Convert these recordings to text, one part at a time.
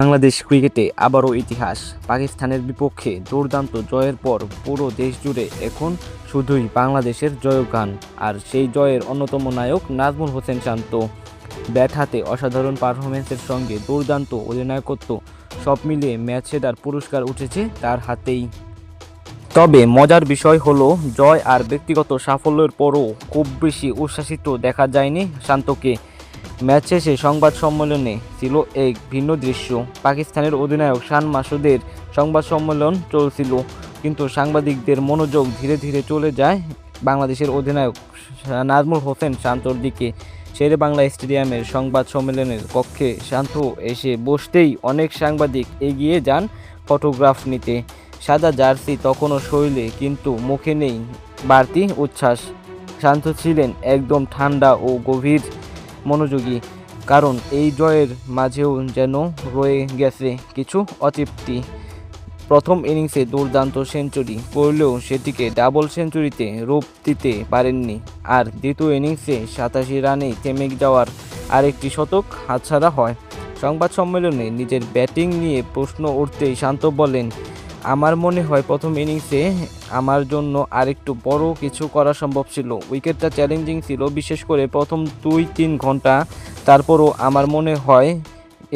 বাংলাদেশ ক্রিকেটে আবারও ইতিহাস। পাকিস্তানের বিপক্ষে দুর্দান্ত জয়ের পর পুরো দেশ জুড়ে এখন শুধুই বাংলাদেশের জয়গান। আর সেই জয়ের অন্যতম নায়ক নাজমুল হোসেন শান্ত। ব্যাট হাতে অসাধারণ পারফরমেন্সের সঙ্গে দুর্দান্ত অধিনায়কত্ব, সব মিলিয়ে ম্যাচ সেরার পুরস্কার উঠেছে তার হাতেই। তবে মজার বিষয় হলো, জয় আর ব্যক্তিগত সাফল্যের পরও খুব বেশি উচ্ছ্বাসিত দেখা যায়নি শান্তকে। ম্যাচ শেষে সংবাদ সম্মেলনে ছিল এক ভিন্ন দৃশ্য। পাকিস্তানের অধিনায়ক শান মাসুদের সংবাদ সম্মেলন চলছিল, কিন্তু সাংবাদিকদের মনোযোগ ধীরে ধীরে চলে যায় বাংলাদেশের অধিনায়ক নাজমুল হোসেন শান্তর দিকে। শেরে বাংলা স্টেডিয়ামের সংবাদ সম্মেলনের কক্ষে শান্ত এসে বসতেই অনেক সাংবাদিক এগিয়ে যান ফটোগ্রাফ নিতে। সাদা জার্সি তখনও শরীরে, কিন্তু মুখে নেই বাড়তি উচ্ছ্বাস। শান্ত ছিলেন একদম ঠান্ডা ও গভীর মনোযোগী, কারণ এই জয়ের মাঝেও যেন রয়ে গেছে কিছু অতৃপ্তি। প্রথম ইনিংসে দুর্দান্ত সেঞ্চুরি করলেও সেটিকে ডাবল সেঞ্চুরিতে রূপ দিতে পারেননি, আর দ্বিতীয় ইনিংসে 87 রানেই থেমে যাওয়ার আরেকটি শতক হাতছাড়া হয়। সংবাদ সম্মেলনে নিজের ব্যাটিং নিয়ে প্রশ্ন উঠতেই শান্ত বলেন, আমার মনে হয় প্রথম ইনিংসে আমার জন্য আরেকটু বড় কিছু করা সম্ভব ছিল। উইকেটটা চ্যালেঞ্জিং ছিল, বিশেষ করে প্রথম 2-3 ঘন্টা। তারপরও আমার মনে হয়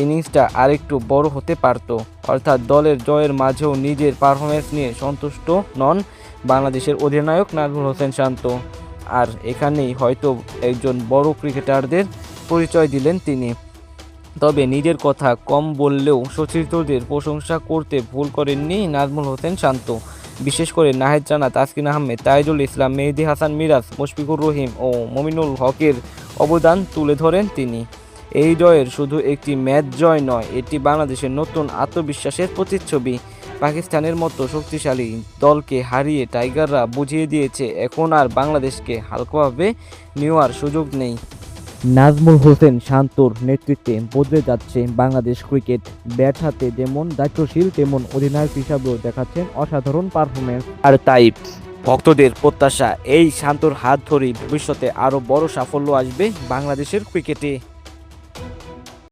ইনিংসটা আরেকটু বড় হতে পারত। অর্থাৎ দলের জয়ের মাঝেও নিজের পারফরমেন্স নিয়ে সন্তুষ্ট নন বাংলাদেশের অধিনায়ক নাজমুল হোসেন শান্ত। আর এখানেই হয়তো একজন বড় ক্রিকেটারদের পরিচয় দিলেন তিনি। তবে নিজের কথা কম বললেও সতীর্থদের প্রশংসা করতে ভুল করেননি নাজমুল হোসেন শান্ত। বিশেষ করে নাহিদ রানা, তাসকিন আহমেদ, তাইজুল ইসলাম, মেহেদী হাসান মিরাজ, মুশফিকুর রহিম ও মমিনুল হকের অবদান তুলে ধরেন তিনি। এই জয়ের শুধু একটি ম্যাচ জয় নয়, এটি বাংলাদেশের নতুন আত্মবিশ্বাসের প্রতিচ্ছবি। পাকিস্তানের মতো শক্তিশালী দলকে হারিয়ে টাইগাররা বুঝিয়ে দিয়েছে এখন আর বাংলাদেশকে হালকাভাবে নেওয়ার সুযোগ নেই। নাজমুল হোসেন শান্তর নেতৃত্বে বদলে যাচ্ছে বাংলাদেশ ক্রিকেট। ব্যাট হাতে যেমন দায়িত্বশীল, তেমন অধিনায়ক হিসাবেও দেখাচ্ছেন অসাধারণ পারফরমেন্স। আর তাই ভক্তদের প্রত্যাশা, এই শান্তর হাত ধরেই ভবিষ্যতে আরও বড় সাফল্য আসবে বাংলাদেশের ক্রিকেটে।